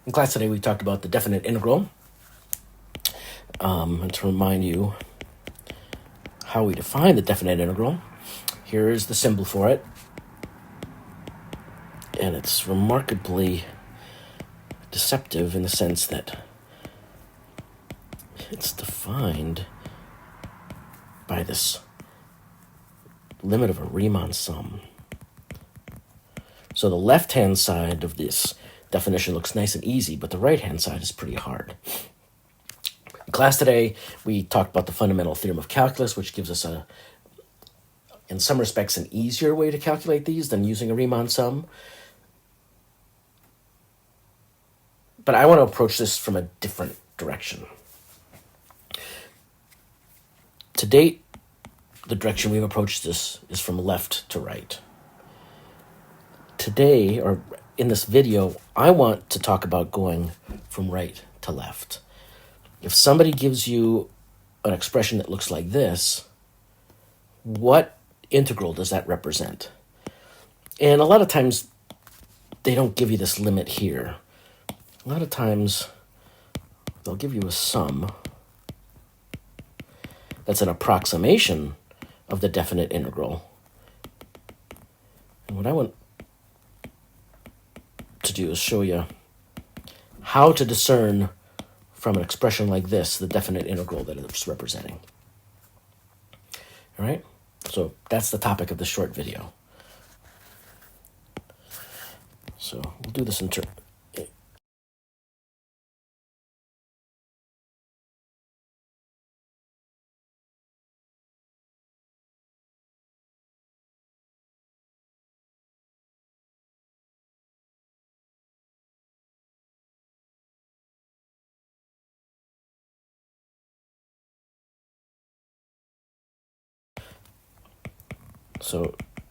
In class today, we talked about the definite integral. And to remind you how we define the definite integral, here is the symbol for it. And it's remarkably deceptive in the sense that it's defined by this limit of a Riemann sum. So the left-hand side of this definition looks nice and easy, but the right-hand side is pretty hard. In class today, we talked about the fundamental theorem of calculus, which gives us in some respects, an easier way to calculate these than using a Riemann sum. But I want to approach this from a different direction. To date, the direction we've approached this is from left to right. Today, or in this video, I want to talk about going from right to left. If somebody gives you an expression that looks like this, what integral does that represent? And a lot of times, they don't give you this limit here. A lot of times, they'll give you a sum that's an approximation of the definite integral. And what I want to do is show you how to discern from an expression like this the definite integral that it's representing. All right? So that's the topic of this short video. So we'll do this in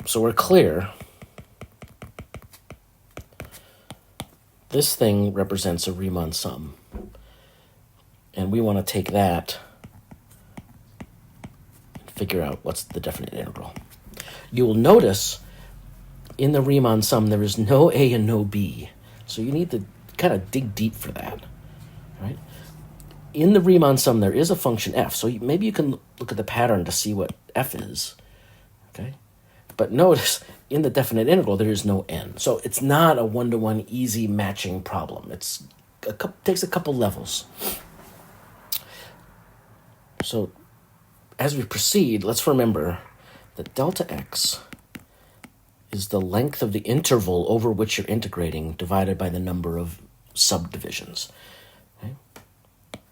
So we're clear. This thing represents a Riemann sum. And we want to take that and figure out what's the definite integral. You will notice in the Riemann sum there is no a and no b. So you need to kind of dig deep for that. Right? In the Riemann sum there is a function f. So maybe you can look at the pattern to see what f is. Okay? But notice, in the definite integral, there is no n. So it's not a one-to-one easy matching problem. It takes a couple levels. So as we proceed, let's remember that delta x is the length of the interval over which you're integrating divided by the number of subdivisions. Okay?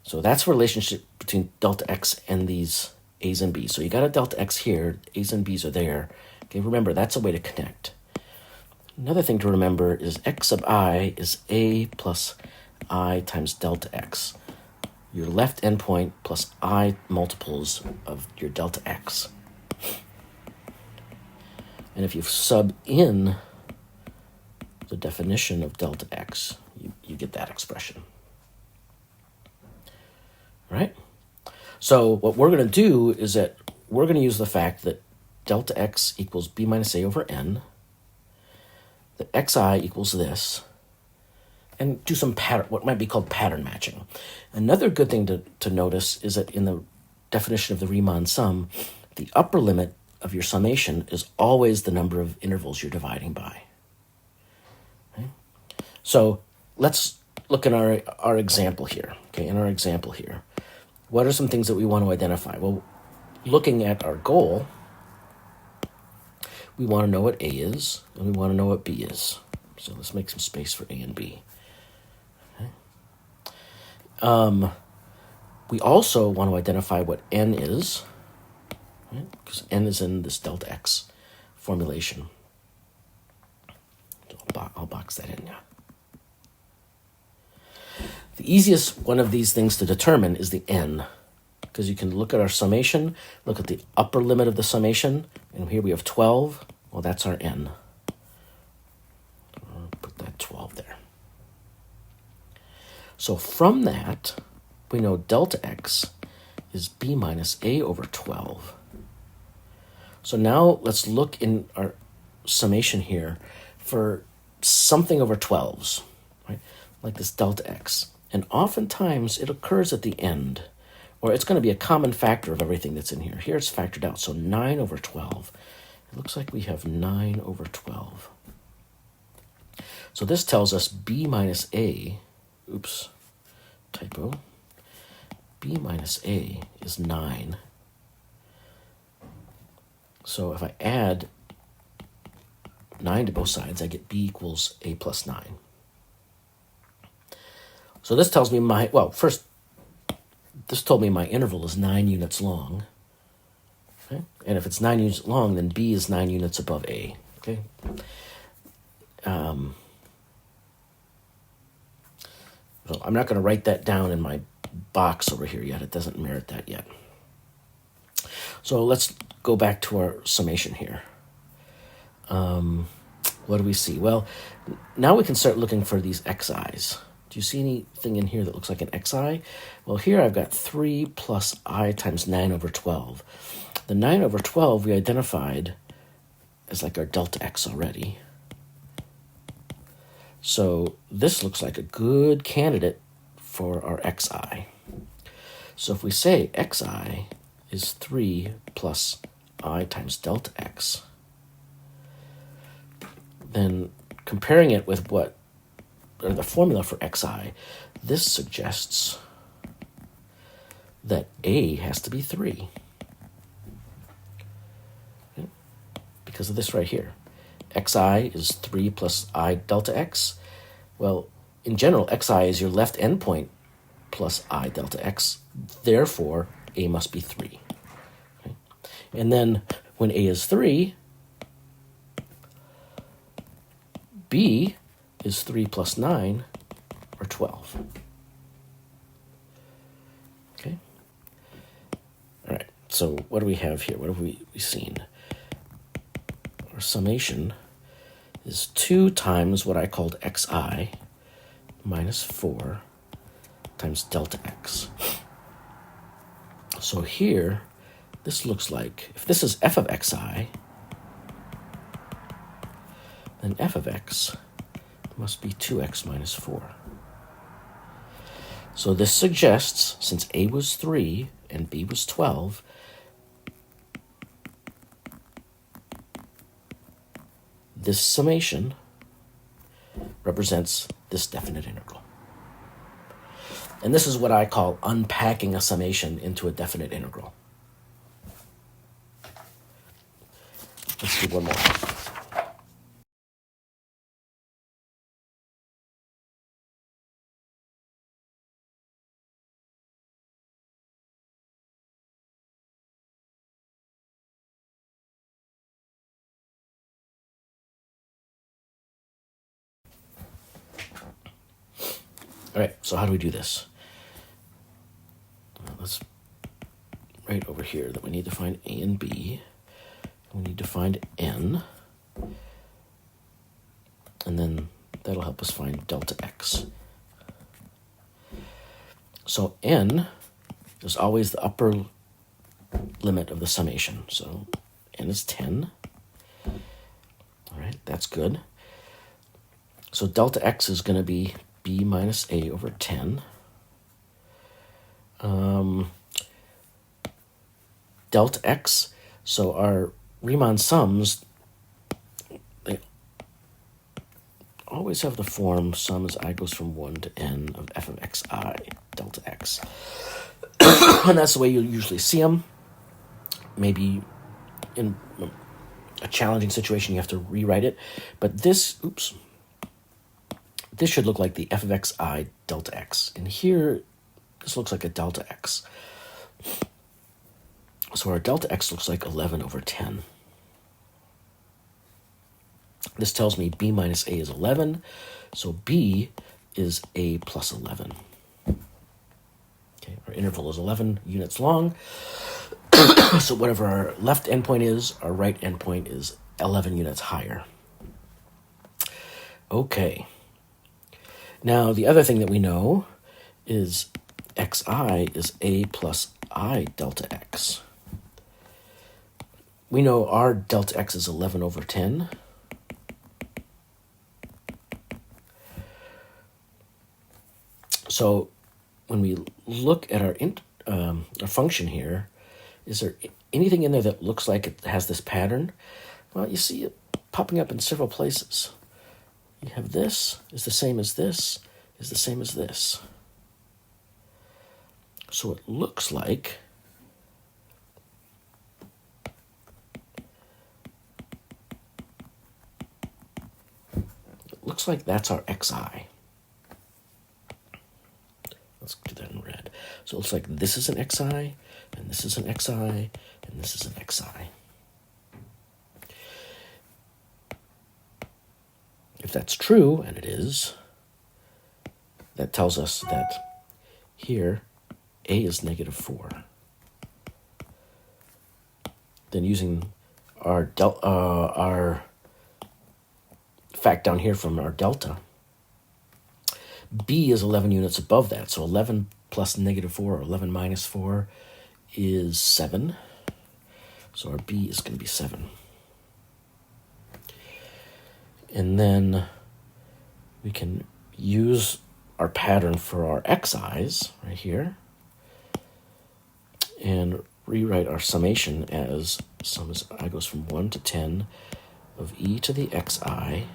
So that's the relationship between delta x and these a's and b's. So you got a delta x here, a's and b's are there. Okay, remember, that's a way to connect. Another thing to remember is x sub I is a plus I times delta x. Your left endpoint plus I multiples of your delta x. And if you sub in the definition of delta x, you get that expression. All right? So what we're going to do is that we're going to use the fact that delta x equals b minus a over n, that xi equals this, and do some pattern, what might be called pattern matching. Another good thing to notice is that in the definition of the Riemann sum, the upper limit of your summation is always the number of intervals you're dividing by. Okay? So let's look at our example here. Okay, in our example here, what are some things that we want to identify? Well, looking at our goal, we want to know what A is, and we want to know what B is. So let's make some space for A and B. Okay. We also want to identify what N is, right? Because N is in this delta X formulation. So I'll box that in now. The easiest one of these things to determine is the N, because you can look at our summation, look at the upper limit of the summation, and here we have 12. Well, that's our n. I'll put that 12 there. So from that, we know delta x is b minus a over 12. So now let's look in our summation here for something over 12s. Right? like this delta x. And oftentimes it occurs at the end, or it's going to be a common factor of everything that's in here. Here it's factored out, so 9 over 12. It looks like we have 9 over 12. So this tells us b minus a, oops, typo, b minus a is 9. So if I add 9 to both sides, I get b equals a plus 9. So this tells me first, this told me my interval is 9 units long. Okay? And if it's 9 units long, then b is 9 units above a. Okay. So I'm not going to write that down in my box over here yet. It doesn't merit that yet. So let's go back to our summation here. What do we see? Well, now we can start looking for these xi's. Do you see anything in here that looks like an xi? Well, here I've got 3 plus I times 9 over 12. The 9 over 12 we identified as like our delta x already. So this looks like a good candidate for our xi. So if we say xi is 3 plus I times delta x, then comparing it with the formula for xi, this suggests that a has to be 3. Okay? Because of this right here. Xi is 3 plus I delta x. Well, in general, xi is your left endpoint plus I delta x. Therefore, a must be 3. Okay? And then when a is 3, b is 3 plus 9, or 12. Okay? All right, so what do we have here? What have we seen? Our summation is 2 times what I called xi minus 4 times delta x. So here, this looks like, if this is f of xi, then f of x must be 2x minus 4. So this suggests, since a was 3 and b was 12, this summation represents this definite integral. And this is what I call unpacking a summation into a definite integral. Let's do one more. All right, so how do we do this? Let's write over here that we need to find a and b. We need to find n. And then that'll help us find delta x. So n is always the upper limit of the summation. So n is 10. All right, that's good. So delta x is going to be b minus a over 10. Delta x, so our Riemann sums, they always have the form sum as I goes from 1 to n of f of xi delta x. And that's the way you usually see them. Maybe in a challenging situation you have to rewrite it. But this should look like the f of xi delta x. And here, this looks like a delta x. So our delta x looks like 11 over 10. This tells me b minus a is 11. So b is a plus 11. Okay, our interval is 11 units long. So whatever our left endpoint is, our right endpoint is 11 units higher. Okay. Now, the other thing that we know is xi is a plus I delta x. We know our delta x is 11 over 10. So when we look at our function here, is there anything in there that looks like it has this pattern? Well, you see it popping up in several places. You have this is the same as this, is the same as this. So it looks like that's our xi. Let's do that in red. So it looks like this is an xi, and this is an xi, and this is an xi. If that's true, and it is, that tells us that here a is -4. Then using our fact down here from our delta, b is 11 units above that. So 11 plus -4, or 11 minus 4, is 7. So our b is going to be 7. And then we can use our pattern for our xi's right here and rewrite our summation as sum as I goes from 1 to 10 of e to the xi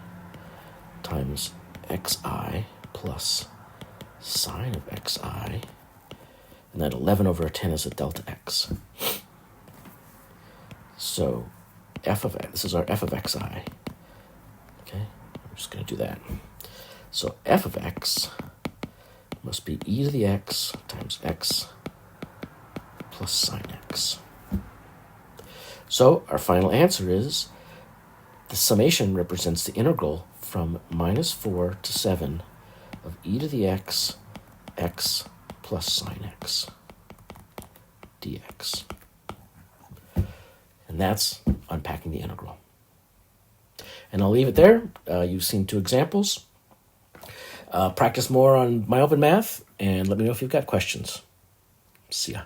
times xi plus sine of xi, and that 11 over 10 is a delta x. So f of x, this is our f of xi. Okay, I'm just going to do that. So f of x must be e to the x times x plus sine x. So our final answer is the summation represents the integral from -4 to 7 of e to the x, x plus sine x dx. And that's unpacking the integral. And I'll leave it there. You've seen 2 examples. Practice more on my open math, and let me know if you've got questions. See ya.